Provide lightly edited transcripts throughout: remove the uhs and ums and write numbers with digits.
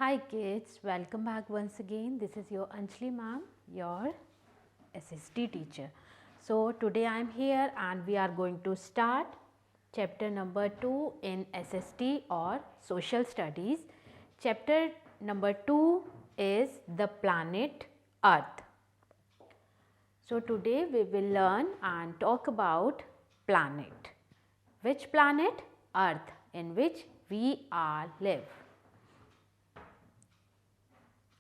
Hi kids, welcome back once again. This is your Anjali ma'am, your SST teacher. So today I am here and we are going to start chapter number 2 in SST or social studies. Chapter number 2 is the planet Earth. So today we will learn and talk about planet. Which planet? Earth, in which we are live.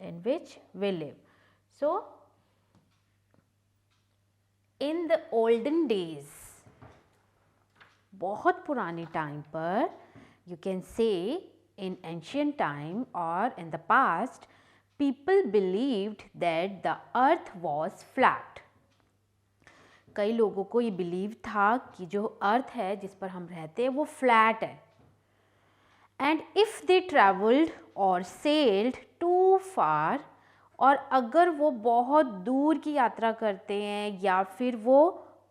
In which we live. So, in the olden days, बहुत पुराने time पर, you can say in ancient time or in the past, people believed that the earth was flat. कई लोगों को ये believe था कि जो अर्थ है जिस पर हम रहते हैं वो फ्लैट है. And if they traveled or sailed too far, और अगर वो बहुत दूर की यात्रा करते हैं या फिर वो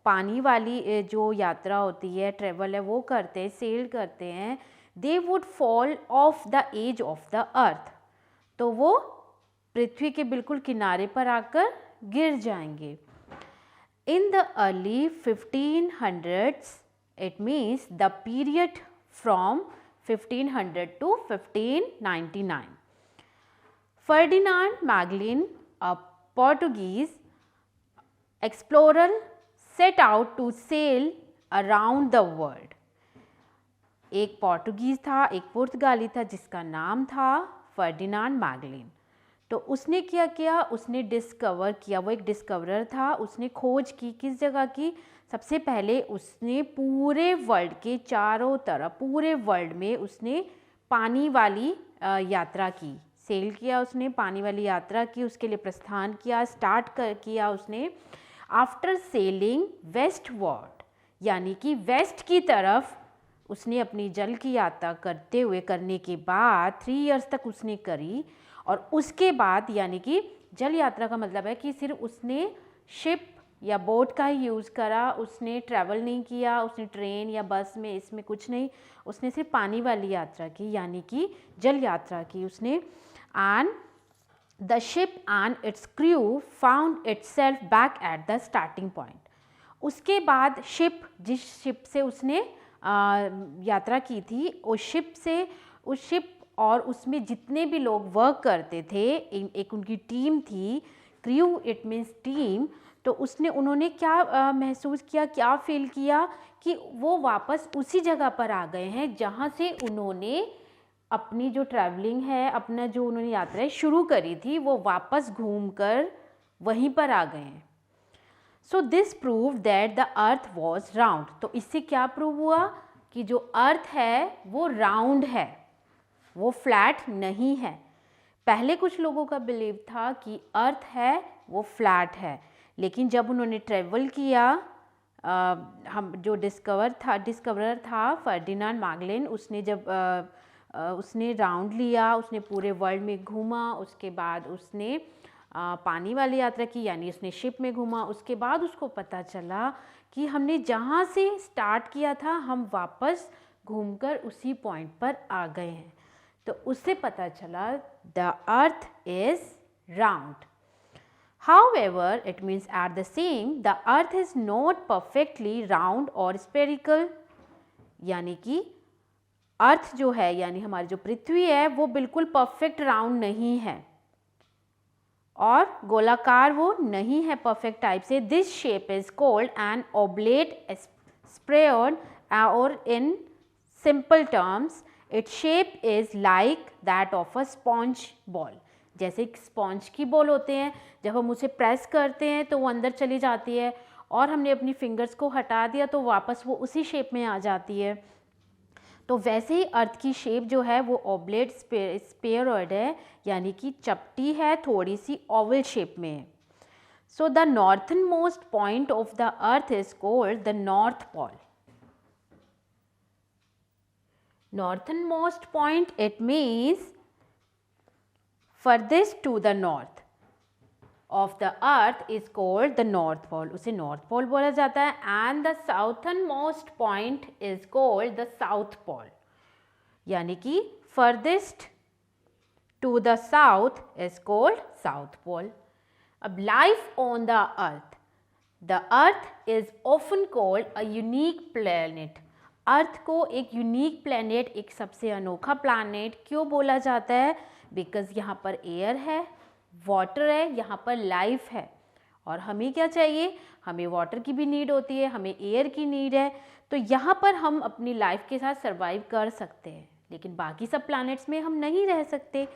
पानी वाली जो यात्रा होती है, ट्रेवल है, वो करते हैं, सेल करते हैं, they would fall off the edge of the earth. तो वो पृथ्वी के बिल्कुल किनारे पर आकर गिर जाएंगे. In the early 1500s, it means the period from 1500 to 1599. Ferdinand Magellan, a Portuguese explorer, set out to sail around the world. एक पोर्टुगीज़ था, एक पुर्तगाली था जिसका नाम था फर्डिनांड मैगलिन. तो उसने क्या किया, उसने डिस्कवर किया, वो एक डिस्कवरर था. उसने खोज की, किस जगह की? सबसे पहले उसने पूरे वर्ल्ड के चारों तरफ, पूरे वर्ल्ड में उसने पानी वाली यात्रा की, सेल किया, उसने पानी वाली यात्रा की, उसके लिए प्रस्थान किया, किया उसने. आफ्टर सेलिंग वेस्ट वर्ड, यानी कि वेस्ट की तरफ उसने अपनी जल की यात्रा करने के बाद 3 इयर्स तक उसने करी. और उसके बाद, यानी कि जल यात्रा का मतलब है कि सिर्फ उसने शिप या बोट का ही यूज़ करा, उसने ट्रैवल नहीं किया, उसने ट्रेन या बस में इसमें कुछ नहीं, उसने सिर्फ पानी वाली यात्रा की, यानी कि जल यात्रा की उसने. And the ship and it's crew found itself back at the starting point. उसके बाद शिप, जिस शिप से उसने यात्रा की थी, उस शिप और उसमें जितने भी लोग वर्क करते थे, एक उनकी टीम थी, क्रू इट मीन्स टीम. तो उन्होंने क्या महसूस किया, क्या फील किया कि वो वापस उसी जगह पर आ गए हैं जहाँ से उन्होंने अपनी जो ट्रैवलिंग है, अपना जो उन्होंने यात्राएं शुरू करी थी, वो वापस घूमकर वहीं पर आ गए हैं. So this prove that the earth was round. तो इससे क्या प्रूव हुआ कि जो अर्थ है वो राउंड है, वो फ्लैट नहीं है. पहले कुछ लोगों का बिलीव था कि अर्थ है वो फ्लैट है, लेकिन जब उन्होंने ट्रैवल किया, हम जो डिस्कवरर था फर्डिनांड मैगलिन, उसने जब उसने राउंड लिया, उसने पूरे वर्ल्ड में घूमा, उसके बाद उसने पानी वाली यात्रा की, यानी उसने शिप में घूमा. उसके बाद उसको पता चला कि हमने जहाँ से स्टार्ट किया था हम वापस घूमकर उसी पॉइंट पर आ गए हैं. तो उससे पता चला the earth is round. However, it means at the same, the earth is not perfectly round or spherical. यानी कि अर्थ जो है, यानी हमारी जो पृथ्वी है, वो बिल्कुल परफेक्ट राउंड नहीं है और गोलाकार वो नहीं है परफेक्ट टाइप से. This shape is called an oblate spheroid, और in simple terms its shape is like that of a sponge ball. जैसे स्पॉन्ज की बॉल होते हैं, जब हम उसे प्रेस करते हैं तो वो अंदर चली जाती है, और हमने अपनी फिंगर्स को हटा दिया तो वापस वो उसी शेप में आ जाती है. तो वैसे ही अर्थ की शेप जो है वो ओब्लेट स्फेरॉइड है, यानी कि चपटी है, थोड़ी सी ओवल शेप में है. So the northern most point of the earth is called the north pole. Northernmost point, it means furthest to the north of the earth is called the north pole. उसे north pole बोला जाता है. and the southernmost point is called the south pole, यानी कि furthest to the south is called South Pole. अब life on the earth. The earth is often called a unique planet. अर्थ को एक unique planet, एक सबसे अनोखा planet क्यों बोला जाता है? बिकॉज यहाँ पर एयर है, वाटर है, यहाँ पर लाइफ है। और हमें क्या चाहिए? हमें वाटर की भी नीड होती है, हमें एयर की नीड है। तो यहाँ पर हम अपनी लाइफ के साथ सर्वाइव कर सकते हैं, लेकिन बाकी सब प्लैनेट्स में हम नहीं रह सकते।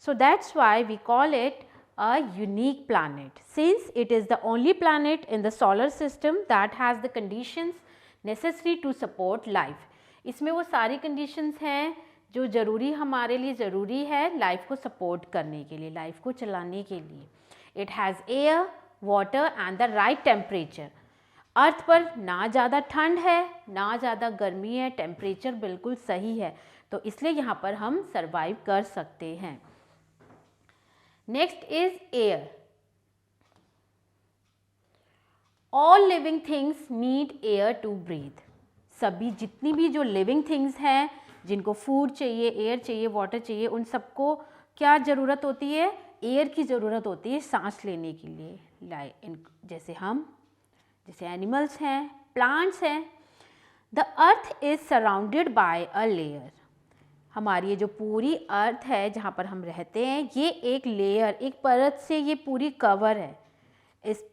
So that's why we call it a unique planet, since it is the only planet in the solar system that has the conditions necessary to support life. इसमें वो सारी conditions हैं जो ज़रूरी हमारे लिए ज़रूरी है लाइफ को सपोर्ट करने के लिए, लाइफ को चलाने के लिए। It has air, water and the right temperature. अर्थ पर ना ज़्यादा ठंड है ना ज़्यादा गर्मी है, टेम्परेचर बिल्कुल सही है, तो इसलिए यहाँ पर हम सर्वाइव कर सकते हैं। Next is air. All living things need air to breathe. सभी जितनी भी जो लिविंग थिंग्स हैं, जिनको फूड चाहिए, एयर चाहिए, वाटर चाहिए, उन सबको क्या ज़रूरत होती है? एयर की ज़रूरत होती है सांस लेने के लिए। जैसे एनिमल्स हैं, प्लांट्स हैं। The earth is surrounded by a layer. हमारी ये जो पूरी अर्थ है जहाँ पर हम रहते हैं, ये एक लेयर, एक परत से ये पूरी कवर है। इस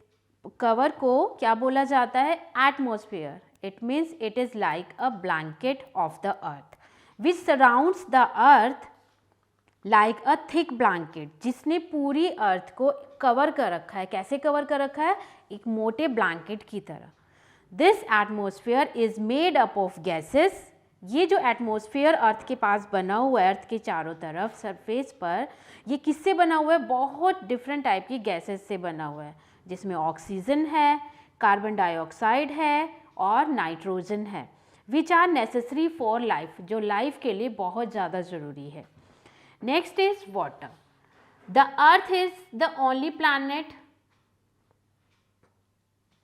कवर को क्या बोला जाता है? Atmosphere. It means it is like a blanket of the earth which surrounds the earth like a thick blanket, जिसने पूरी अर्थ को कवर कर रखा है। कैसे कवर कर रखा है? एक मोटे ब्लैंकेट की तरह। This atmosphere is made up of gases. ये जो एटमॉस्फेयर अर्थ के पास बना हुआ है, अर्थ के चारों तरफ सरफेस पर, ये किससे बना हुआ है? बहुत डिफरेंट टाइप की गैसेस से बना हुआ है, जिसमें ऑक्सीजन है, कार्बन डाइऑक्साइड है और नाइट्रोजन है, which are necessary for life, जो लाइफ के लिए बहुत ज़्यादा ज़रूरी है। Next is water. The earth is the only planet,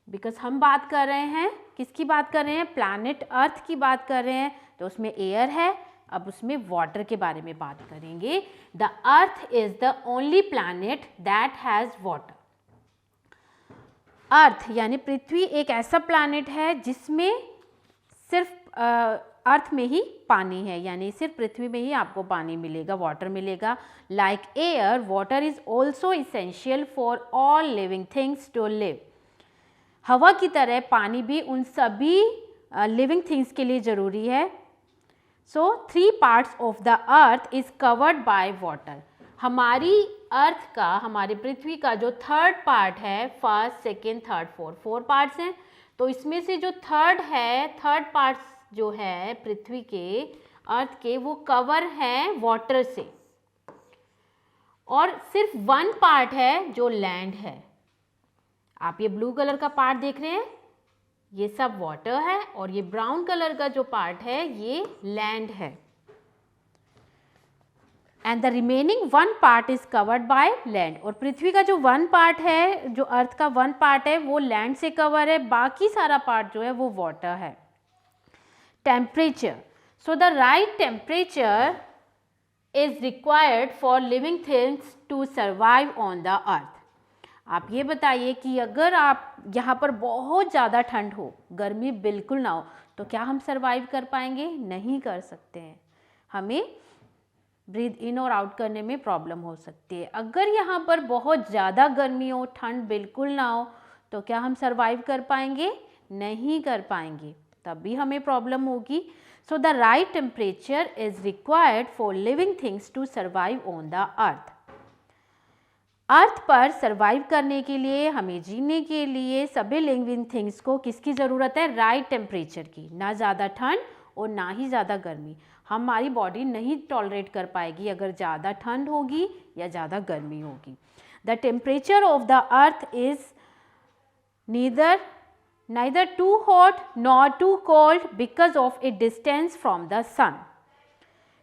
because हम बात कर रहे हैं, किसकी बात कर रहे हैं? प्लैनेट अर्थ की बात कर रहे हैं, तो उसमें एयर है। अब उसमें वाटर के बारे में बात करेंगे। The earth is the only planet that has water. Earth यानी पृथ्वी एक ऐसा प्लैनेट है जिसमें सिर्फ अर्थ में ही पानी है, यानी सिर्फ पृथ्वी में ही आपको पानी मिलेगा, वाटर मिलेगा। Like air, water is also essential for all living things to live. हवा की तरह पानी भी उन सभी लिविंग थिंग्स के लिए ज़रूरी है। सो 3 parts of the earth is covered by water. हमारी अर्थ का, हमारी पृथ्वी का जो थर्ड पार्ट है, first, second, third, four parts हैं, तो इसमें से जो थर्ड पार्ट्स जो है पृथ्वी के, अर्थ के, वो कवर हैं वाटर से, और सिर्फ 1 पार्ट है जो लैंड है। आप ये ब्लू कलर का पार्ट देख रहे हैं, ये सब वाटर है, और ये ब्राउन कलर का जो पार्ट है ये लैंड है। And the remaining 1 part is covered by land. और पृथ्वी का जो 1 पार्ट है, जो अर्थ का 1 पार्ट है, वो लैंड से कवर है, बाकी सारा पार्ट जो है वो वाटर है। Temperature. So the right temperature is required for living things to survive on the earth. आप ये बताइए कि अगर आप यहाँ पर बहुत ज़्यादा ठंड हो, गर्मी बिल्कुल ना हो, तो क्या हम सर्वाइव कर पाएंगे? नहीं कर सकते हैं, हमें ब्रीथ इन और आउट करने में प्रॉब्लम हो सकती है। अगर यहाँ पर बहुत ज़्यादा गर्मी हो, ठंड बिल्कुल ना हो, तो क्या हम सर्वाइव कर पाएंगे? नहीं कर पाएंगे, तब भी हमें प्रॉब्लम होगी। So the right temperature is required for living things to survive on the earth. Earth पर सर्वाइव करने के लिए, हमें जीने के लिए, सभी लिविंग थिंग्स को किसकी ज़रूरत है? राइट टेम्परेचर की। ना ज़्यादा ठंड और ना ही ज़्यादा गर्मी। हमारी बॉडी नहीं टॉलरेट कर पाएगी अगर ज़्यादा ठंड होगी या ज़्यादा गर्मी होगी। The temperature of the earth is neither too hot nor too cold because of its distance from the sun.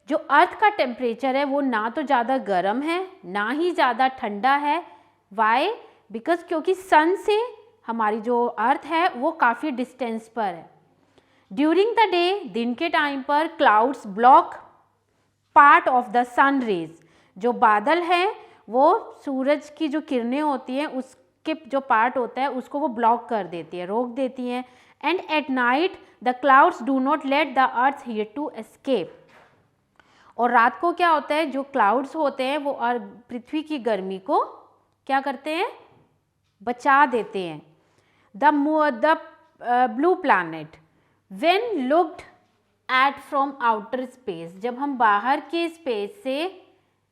जो अर्थ का टेम्परेचर है वो ना तो ज़्यादा गर्म है ना ही ज़्यादा ठंडा है। वाई? बिकॉज क्योंकि सन से हमारी जो अर्थ है वो काफ़ी डिस्टेंस पर है। ड्यूरिंग द डे, दिन के टाइम पर, clouds block part of the sun rays. जो बादल हैं वो सूरज की जो किरणें होती हैं उसके जो पार्ट होता है उसको वो ब्लॉक कर देती है, रोक देती हैं। And at night the clouds do not let the earth heat to escape. और रात को क्या होता है, जो क्लाउड्स होते हैं वो पृथ्वी की गर्मी को क्या करते हैं, बचा देते हैं। The blue planet when looked at from outer space, जब हम बाहर के स्पेस से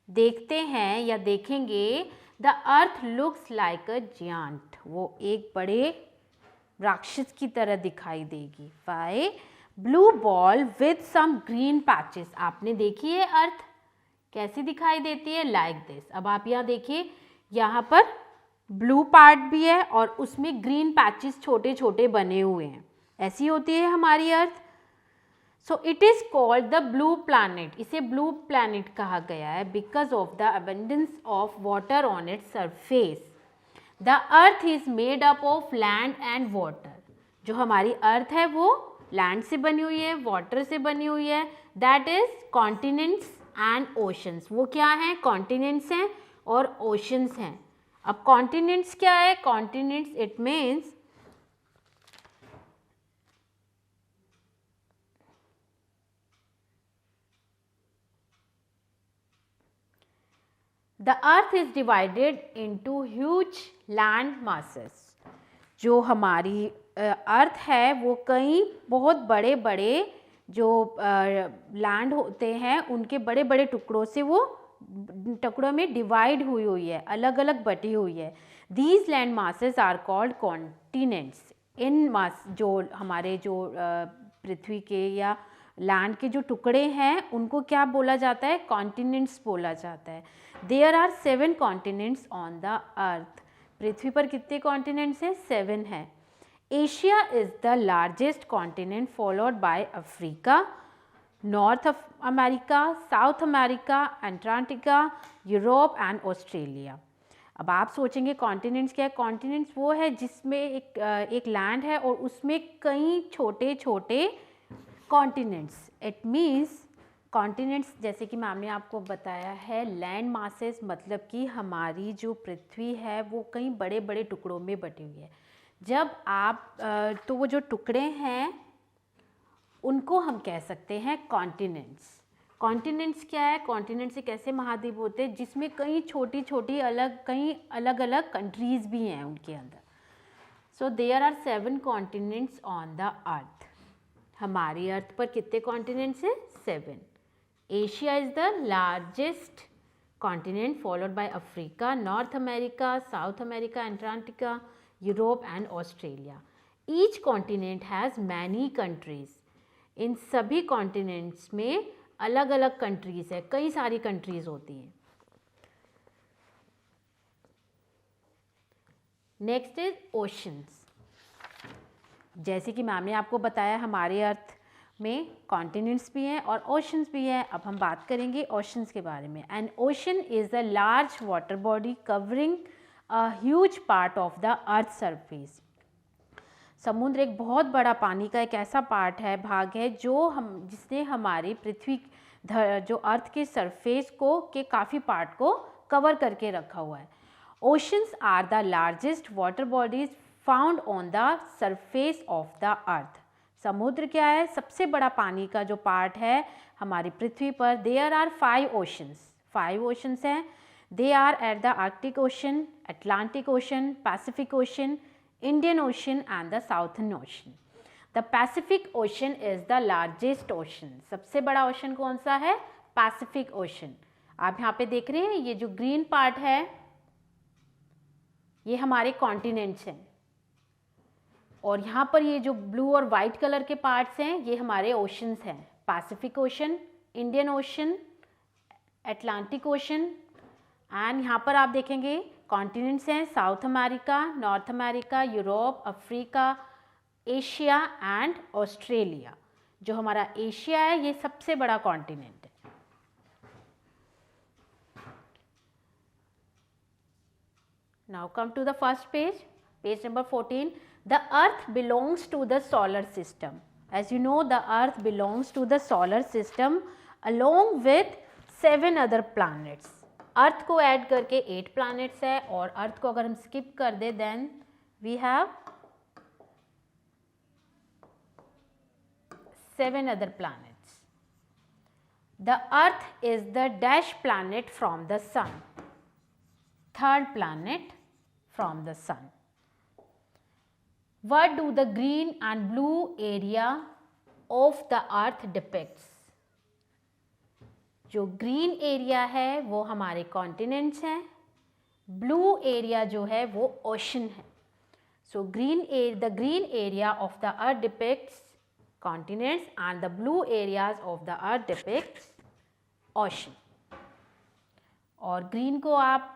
देखते हैं या देखेंगे, the earth looks like a giant, वो एक बड़े राक्षस की तरह दिखाई देगी। Why? Blue ball with some green patches, आपने देखी है अर्थ कैसी दिखाई देती है, लाइक दिस। अब आप यहाँ देखिए, यहाँ पर ब्लू पार्ट भी है और उसमें ग्रीन पैचेस छोटे छोटे बने हुए हैं, ऐसी होती है हमारी earth. So it is called the blue planet, इसे ब्लू प्लैनेट कहा गया है because of the abundance of water on its surface. The earth is made up of land and water, जो हमारी अर्थ है वो लैंड से बनी हुई है, वाटर से बनी हुई है, that is continents and oceans. वो क्या हैं, कॉन्टिनेंट्स हैं और ओशंस हैं। अब कॉन्टिनेंट्स क्या है, continents it means the earth is divided into huge land masses. जो हमारी अर्थ है वो कई बहुत बड़े बड़े जो लैंड होते हैं उनके बड़े बड़े टुकड़ों से वो टुकड़ों में डिवाइड हुई हुई है, अलग अलग बटी हुई है। These land masses are called continents. इन मास जो हमारे जो पृथ्वी के या लैंड के जो टुकड़े हैं उनको क्या बोला जाता है, कॉन्टिनेंट्स बोला जाता है। There are 7 continents on the earth. पृथ्वी पर कितने कॉन्टिनेंट्स हैं, 7 हैं। Asia is the largest continent followed by Africa, North America, South America, Antarctica, Europe and Australia. अब आप सोचेंगे कॉन्टिनेंट्स क्या है, कॉन्टिनेंट्स वो है जिसमें एक लैंड है और उसमें कई छोटे छोटे कॉन्टिनेंट्स। इट मीन्स कॉन्टिनेंट्स जैसे कि मैम ने आपको बताया है, लैंड मासेस मतलब कि हमारी जो पृथ्वी है वो कई बड़े बड़े टुकड़ों में बटी हुई है। जब आप तो वो जो टुकड़े हैं उनको हम कह सकते हैं कॉन्टिनेंट्स। कॉन्टिनेंट्स क्या है, कॉन्टिनेंट्स एक ऐसे महाद्वीप होते हैं जिसमें कई छोटी छोटी कई अलग अलग कंट्रीज़ भी हैं उनके अंदर। So there are 7 continents on the earth. हमारी अर्थ पर कितने कॉन्टिनेंट्स हैं, 7। Asia is the largest continent followed by Africa, North America, South America, Antarctica, Europe and Australia. Each continent has many countries. इन सभी continents में अलग अलग countries है, कई सारी कंट्रीज़ होती हैं। Next is oceans. जैसे कि मैम ने आपको बताया हमारे अर्थ में कॉन्टिनेंट्स भी हैं और ओशंस भी हैं। अब हम बात करेंगे ओशंस के बारे में। N ocean is a large water body covering a huge part of the earth surface. समुद्र एक बहुत बड़ा पानी का एक ऐसा पार्ट है, भाग है जो जिसने हमारी पृथ्वी जो अर्थ के सरफेस को के काफ़ी पार्ट को कवर करके रखा हुआ है। Oceans are the largest water bodies found on the surface of the earth. समुद्र क्या है, सबसे बड़ा पानी का जो पार्ट है हमारी पृथ्वी पर। देयर आर 5 ओशंस, 5 ओशंस हैं। They are at the Arctic Ocean, Atlantic Ocean, Pacific Ocean, Indian Ocean and the Southern Ocean. The Pacific Ocean is the largest ocean. सबसे बड़ा ओशन कौन सा है, पैसिफिक ओशन। आप यहाँ पे देख रहे हैं ये जो ग्रीन पार्ट है ये हमारे कॉन्टिनेंट्स हैं और यहाँ पर ये जो ब्लू और वाइट कलर के पार्ट्स हैं ये हमारे ओशंस हैं। Pacific Ocean, Indian Ocean, Atlantic Ocean and यहाँ पर आप देखेंगे कॉन्टिनेंट्स हैं South America, North America, Europe, Africa, Asia and Australia. जो हमारा एशिया है ये सबसे बड़ा कॉन्टिनेंट है। Now come to the first page, page number 14। The earth belongs to the solar system. As you know the earth belongs to the solar system along with 7 other planets. Earth को add करके 8 planets है, और अर्थ को अगर हम skip कर दे then we have 7 other planets. The earth is the dash planet from the sun, third planet from the sun. What do the green and blue area of the earth depicts? जो green area है वो हमारे continents हैं, blue area जो है वो ocean है. सो the green area of the earth depicts continents and the blue areas of the earth depicts ocean. और ग्रीन को आप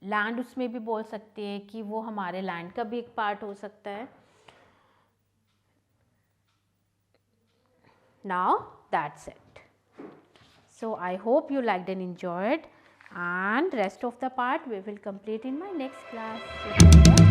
लैंड उसमें भी बोल सकते हैं कि वो हमारे लैंड का भी एक पार्ट हो सकता है. Now that's it. So I hope you liked and enjoyed, and rest of the part we will complete in my next class.